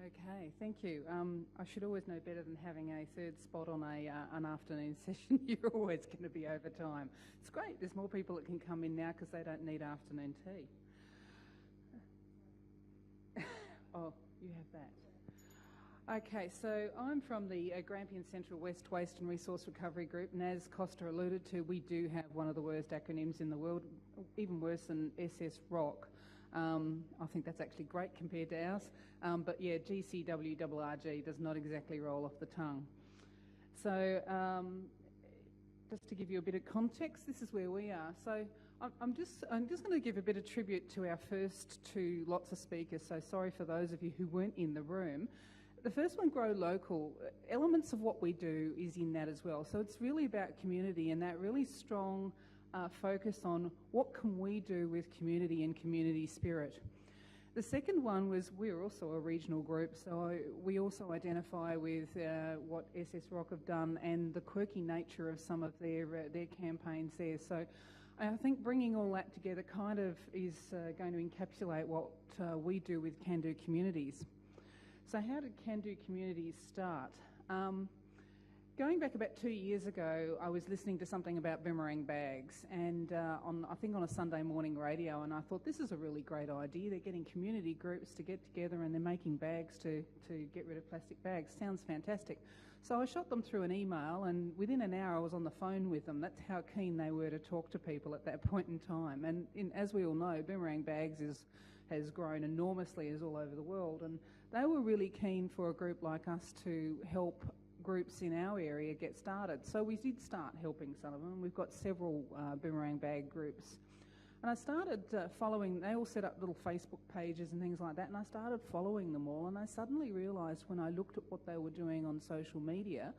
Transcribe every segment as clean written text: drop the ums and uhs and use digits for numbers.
Okay, thank you. I should always know better than having a third spot on an afternoon session. You're always going to be over time. It's great. There's more people that can come in now because they don't need afternoon tea. Oh, you have that. Okay, so I'm from the Grampians Central West Waste and Resource Recovery Group, and as Costa alluded to, we do have one of the worst acronyms in the world, even worse than SSROC. I think that's actually great compared to ours. But yeah, WRRG does not exactly roll off the tongue. So just to give you a bit of context, this is where we are. So I'm just going to give a bit of tribute to our first two lots of speakers. So sorry for those of you who weren't in the room. The first one, Grow Local, elements of what we do is in that as well. So it's really about community and that really strong focus on what can we do with community and community spirit. The second one was we're also a regional group, so we also identify with what SSROC have done and the quirky nature of some of their campaigns there. So I think bringing all that together kind of is going to encapsulate what we do with Can Do Communities. So how did Can Do Communities start? Going back about 2 years ago, I was listening to something about boomerang bags and I think on a Sunday morning radio, and I thought this is a really great idea. They're getting community groups to get together and they're making bags to get rid of plastic bags. Sounds fantastic. So I shot them through an email, and within an hour I was on the phone with them. That's how keen they were to talk to people at that point in time. And as we all know, boomerang bags has grown enormously as all over the world, and they were really keen for a group like us to help groups in our area get started. So we did start helping some of them. We've got several boomerang bag groups. And I started following, they all set up little Facebook pages and things like that, and I started following them all, and I suddenly realised when I looked at what they were doing on social media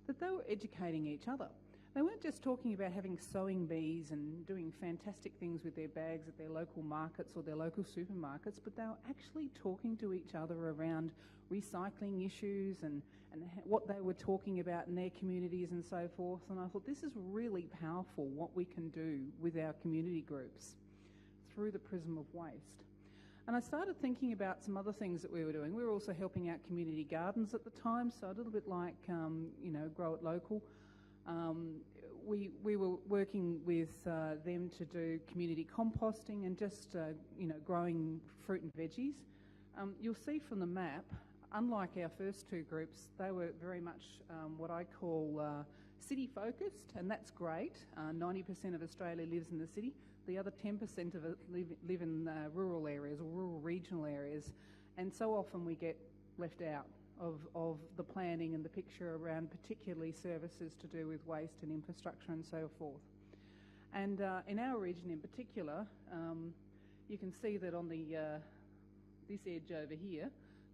that they were educating each other. They weren't just talking about having sewing bees and doing fantastic things with their bags at their local markets or their local supermarkets, but they were actually talking to each other around recycling issues and what they were talking about in their communities and so forth. And I thought this is really powerful, what we can do with our community groups through the prism of waste. And I started thinking about some other things that we were doing. We were also helping out community gardens at the time, so a little bit like, Grow It Local. We were working with them to do community composting and just, growing fruit and veggies. You'll see from the map, unlike our first two groups, they were very much what I call city-focused, and that's great. 90% of Australia lives in the city. The other 10% of it live in rural areas or rural regional areas, and so often we get left out of the planning and the picture around particularly services to do with waste and infrastructure and so forth. And in our region in particular, you can see that on the this edge over here,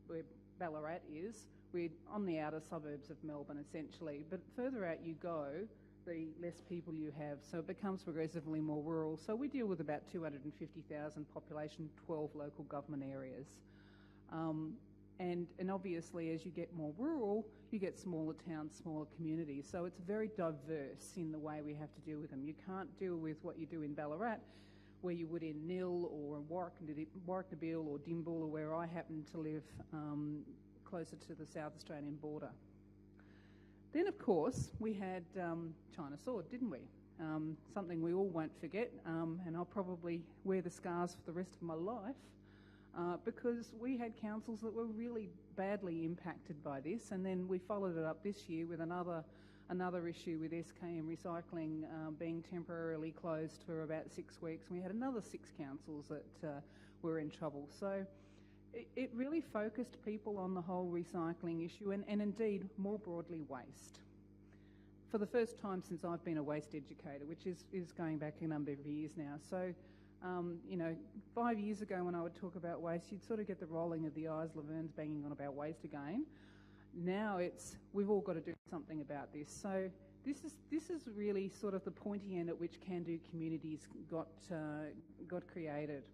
where Ballarat is, we're on the outer suburbs of Melbourne essentially, but further out you go, the less people you have, so it becomes progressively more rural. So we deal with about 250,000 population, 12 local government areas. And obviously, as you get more rural, you get smaller towns, smaller communities. So it's very diverse in the way we have to deal with them. You can't deal with what you do in Ballarat, where you would in Nil or Warrnambool or Dimbull, or where I happen to live closer to the South Australian border. Then, of course, we had China Sword, didn't we? Something we all won't forget, and I'll probably wear the scars for the rest of my life. Because we had councils that were really badly impacted by this, and then we followed it up this year with another issue with SKM Recycling being temporarily closed for about 6 weeks. We had another 6 councils that were in trouble. So it really focused people on the whole recycling issue and indeed more broadly waste. For the first time since I've been a waste educator, which is going back a number of years now. So 5 years ago when I would talk about waste, you'd sort of get the rolling of the eyes, Laverne's banging on about waste again. Now it's, we've all got to do something about this. So this is really sort of the pointy end at which Can Do Communities got created.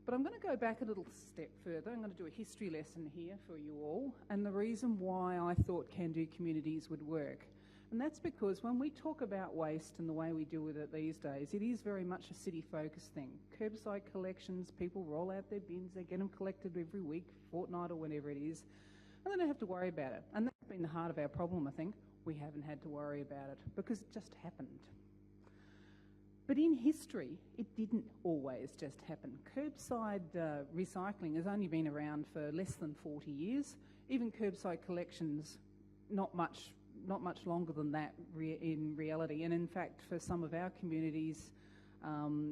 But I'm going to go back a little step further. I'm going to do a history lesson here for you all, and the reason why I thought Can Do Communities would work. And that's because when we talk about waste and the way we deal with it these days, it is very much a city-focused thing. Curbside collections, people roll out their bins, they get them collected every week, fortnight or whenever it is, and they don't have to worry about it. And that's been the heart of our problem, I think. We haven't had to worry about it because it just happened. But in history, it didn't always just happen. Curbside recycling has only been around for less than 40 years. Even curbside collections, not much longer than that in reality. And in fact, for some of our communities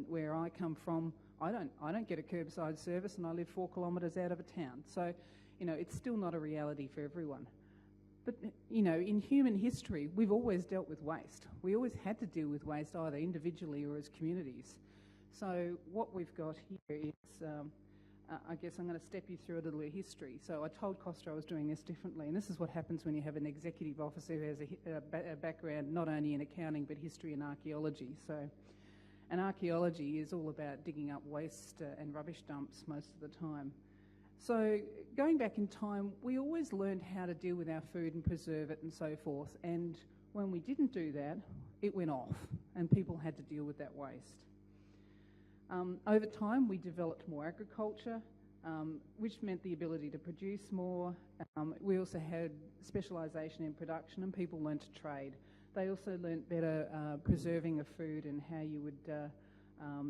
where I come from, I don't get a curbside service, and I live 4 kilometres out of a town. So, it's still not a reality for everyone. But, in human history, we've always dealt with waste. We always had to deal with waste either individually or as communities. So what we've got here is, I guess I'm going to step you through a little bit of history. So I told Costa I was doing this differently, and this is what happens when you have an executive officer who has a background not only in accounting but history and archaeology. So, and archaeology is all about digging up waste and rubbish dumps most of the time. So going back in time, we always learned how to deal with our food and preserve it and so forth. And when we didn't do that, it went off and people had to deal with that waste. Over time, we developed more agriculture, which meant the ability to produce more. We also had specialisation in production and people learned to trade. They also learnt better preserving of food and how you would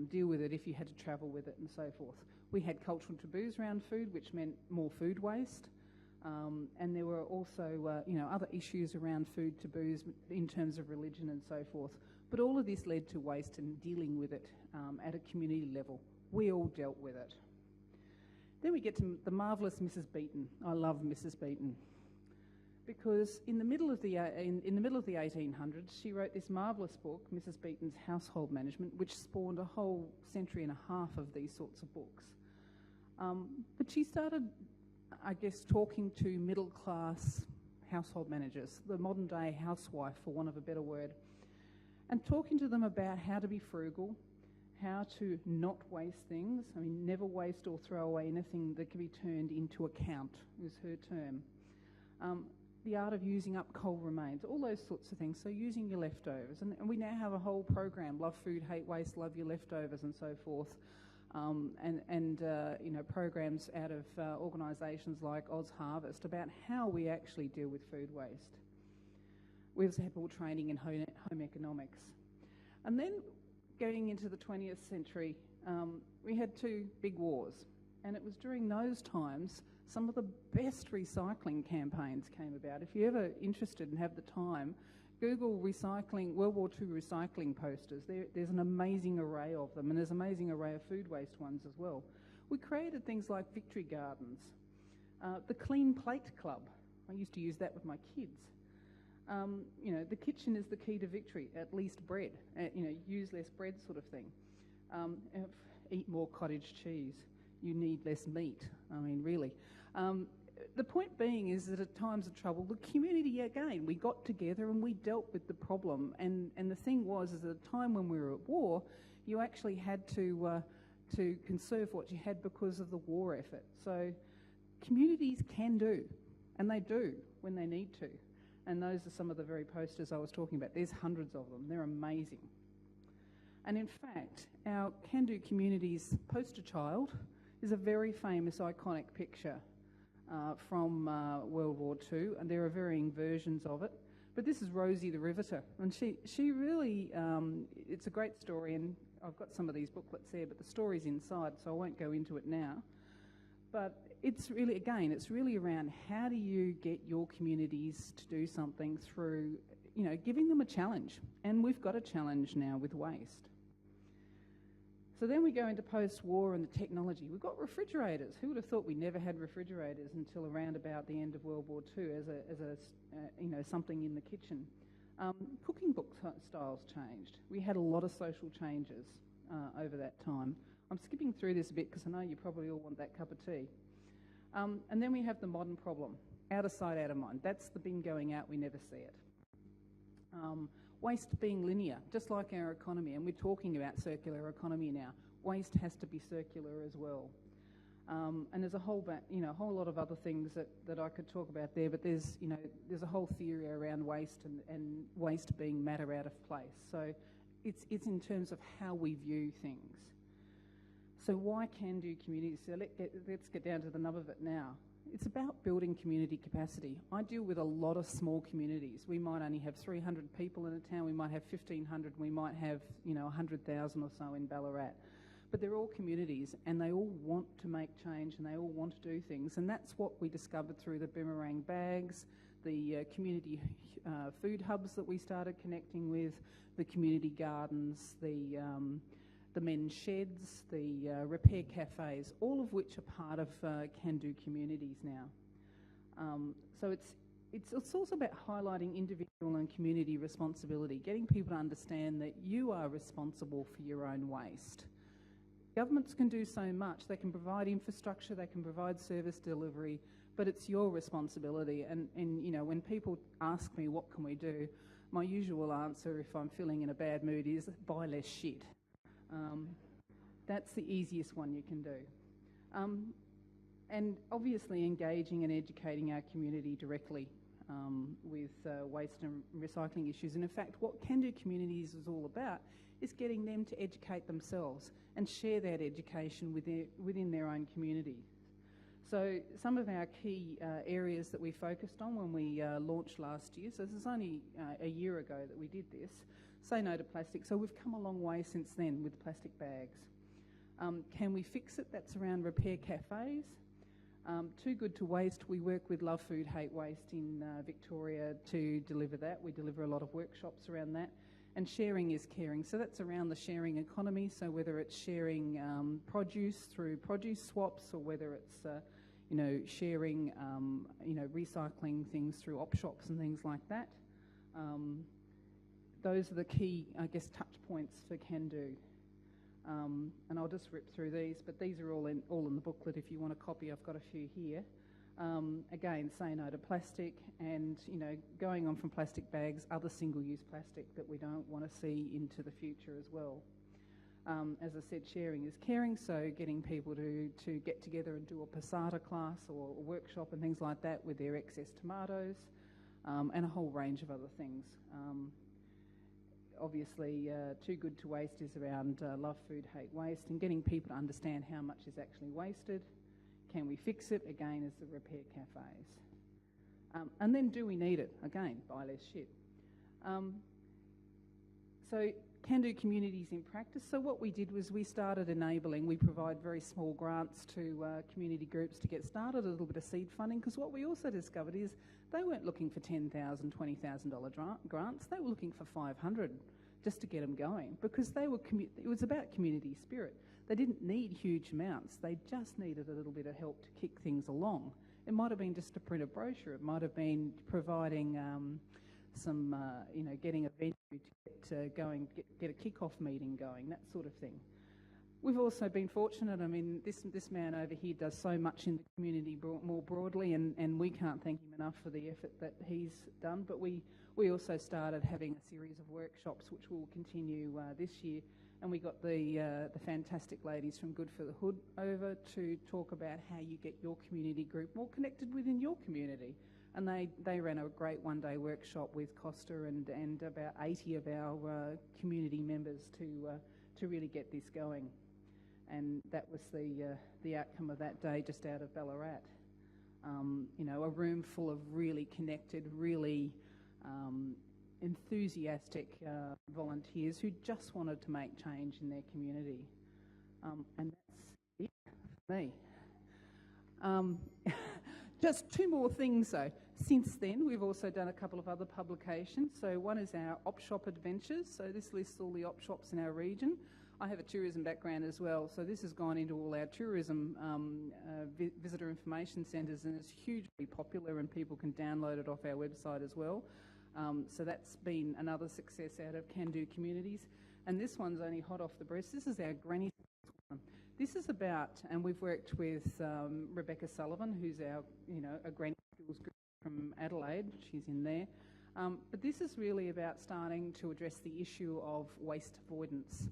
deal with it if you had to travel with it and so forth. We had cultural taboos around food, which meant more food waste. And there were also, other issues around food taboos in terms of religion and so forth. But all of this led to waste and dealing with it at a community level. We all dealt with it. Then we get to the marvellous Mrs. Beeton. I love Mrs. Beeton because in the middle of the 1800s, she wrote this marvellous book, Mrs. Beeton's Household Management, which spawned a whole century and a half of these sorts of books. But she started, I guess, talking to middle-class household managers, the modern-day housewife, for want of a better word, and talking to them about how to be frugal, how to not waste things. I mean, never waste or throw away anything that can be turned into account, is her term. The art of using up coal remains, all those sorts of things. So using your leftovers. And we now have a whole program, Love Food, Hate Waste, Love Your Leftovers and so forth. Programs out of organisations like Oz Harvest about how we actually deal with food waste. We also had more training in home economics. And then going into the 20th century, we had 2 big wars. And it was during those times some of the best recycling campaigns came about. If you're ever interested and have the time, Google recycling, World War II recycling posters. There's an amazing array of them, and there's an amazing array of food waste ones as well. We created things like victory gardens, the Clean Plate Club. I used to use that with my kids. The kitchen is the key to victory, at least bread. Use less bread sort of thing. Eat more cottage cheese. You need less meat. I mean, really. The point being is that at times of trouble, the community, again, we got together and we dealt with the problem. And the thing was, is at a time when we were at war, you actually had to conserve what you had because of the war effort. So communities can do, and they do when they need to. And those are some of the very posters I was talking about. There's hundreds of them. They're amazing. And in fact, our Can-Do Communities poster child is a very famous, iconic picture from World War II, and there are varying versions of it. But this is Rosie the Riveter, and she really, it's a great story, and I've got some of these booklets there, but the story's inside, so I won't go into it now. But it's really, again, it's really around how do you get your communities to do something through, giving them a challenge. And we've got a challenge now with waste. So then we go into post-war and the technology. We've got refrigerators. Who would have thought we never had refrigerators until around about the end of World War II as something in the kitchen? Cooking book styles changed. We had a lot of social changes over that time. I'm skipping through this a bit because I know you probably all want that cup of tea. And then we have the modern problem. Out of sight, out of mind. That's the bin going out, we never see it. Waste being linear, just like our economy, and we're talking about circular economy now. Waste has to be circular as well. And there's a whole lot of other things that I could talk about there, but there's a whole theory around waste and waste being matter out of place. So it's in terms of how we view things. So why can-do communities? So let's get down to the nub of it now. It's about building community capacity. I deal with a lot of small communities. We might only have 300 people in a town, we might have 1,500, we might have 100,000 or so in Ballarat. But they're all communities and they all want to make change and they all want to do things. And that's what we discovered through the boomerang bags, the community food hubs that we started connecting with, the community gardens, the men's sheds, the repair cafes, all of which are part of can-do communities now. So it's also about highlighting individual and community responsibility, getting people to understand that you are responsible for your own waste. Governments can do so much. They can provide infrastructure, they can provide service delivery, but it's your responsibility. And when people ask me what can we do, my usual answer if I'm feeling in a bad mood is buy less shit. That's the easiest one you can do. And obviously engaging and educating our community directly with waste and recycling issues. And in fact, what Can-Do Communities is all about is getting them to educate themselves and share that education within their own community. So some of our key areas that we focused on when we launched last year, so this is only a year ago that we did this, say no to plastic. So we've come a long way since then with plastic bags. Can we fix it? That's around repair cafes. Too Good to Waste, we work with Love Food Hate Waste in Victoria to deliver that. We deliver a lot of workshops around that. And sharing is caring. So that's around the sharing economy. So whether it's sharing produce through produce swaps or whether it's sharing recycling things through op shops and things like that. Those are the key, I guess, touch points for Can-Do. And I'll just rip through these, but these are all in the booklet. If you want a copy, I've got a few here. Again, say no to plastic and, going on from plastic bags, other single-use plastic that we don't want to see into the future as well. As I said, sharing is caring, so getting people to get together and do a passata class or a workshop and things like that with their excess tomatoes, and a whole range of other things. Obviously, Too Good to Waste is around Love Food Hate Waste and getting people to understand how much is actually wasted. Can we fix it? Again, is the repair cafes. And then do we need it? Again, buy less shit. So Can-Do Communities in practice. So what we did was we started enabling. We provide very small grants to community groups to get started, a little bit of seed funding, because what we also discovered is they weren't looking for $10,000, $20,000 grants. They were looking for $500 just to get them going, because it was about community spirit. They didn't need huge amounts. They just needed a little bit of help to kick things along. It might have been just to print a brochure. It might have been providing getting a venue to go and get a kick-off meeting going, that sort of thing. We've also been fortunate. I mean, this man over here does so much in the community more broadly, and we can't thank him enough for the effort that he's done. But we also started having a series of workshops, which will continue this year. And we got the fantastic ladies from Good for the Hood over to talk about how you get your community group more connected within your community. And they ran a great one-day workshop with Costa and about 80 of our community members to really get this going. And that was the outcome of that day just out of Ballarat. A room full of really connected, really enthusiastic volunteers who just wanted to make change in their community. And that's it for me. Just two more things though. Since then, we've also done a couple of other publications. So one is our op shop adventures. So this lists all the op shops in our region. I have a tourism background as well, so this has gone into all our tourism visitor information centres, and it's hugely popular and people can download it off our website as well. So that's been another success out of Can-Do Communities. And this one's only hot off the press. This is our Granny one. This is about, and we've worked with Rebecca Sullivan, who's our, a Granny Skills group from Adelaide. She's in there. But this is really about starting to address the issue of waste avoidance.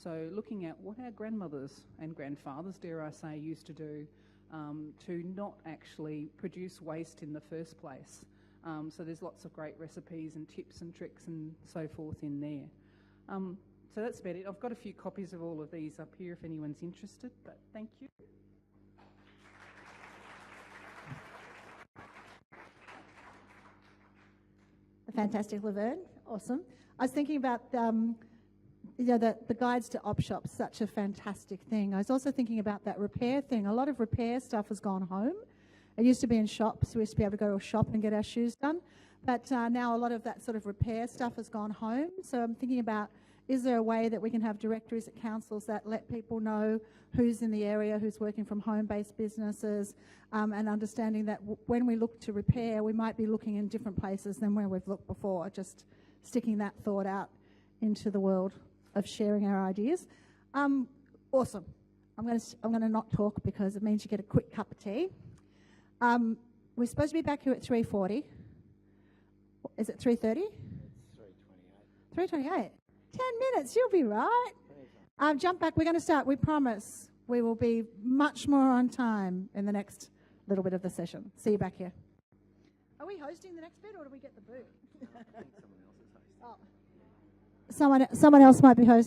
So looking at what our grandmothers and grandfathers, dare I say, used to do to not actually produce waste in the first place. So there's lots of great recipes and tips and tricks and so forth in there. So that's about it. I've got a few copies of all of these up here if anyone's interested, but thank you. Fantastic, Laverne. Awesome. I was thinking about the guides to op shops, such a fantastic thing. I was also thinking about that repair thing. A lot of repair stuff has gone home. It used to be in shops. We used to be able to go to a shop and get our shoes done. But now a lot of that sort of repair stuff has gone home. So I'm thinking about, is there a way that we can have directories at councils that let people know who's in the area, who's working from home-based businesses, and understanding that when we look to repair, we might be looking in different places than where we've looked before, just sticking that thought out into the world of sharing our ideas. Awesome. I'm going to not talk because it means you get a quick cup of tea. We're supposed to be back here at 3:40. Is it 3:30? It's 3:28. 3:28. 10 minutes, you'll be right. Jump back. We're going to start. We promise we will be much more on time in the next little bit of the session. See you back here. Are we hosting the next bit or do we get the boot? I think someone else is hosting. Someone else might be hosting.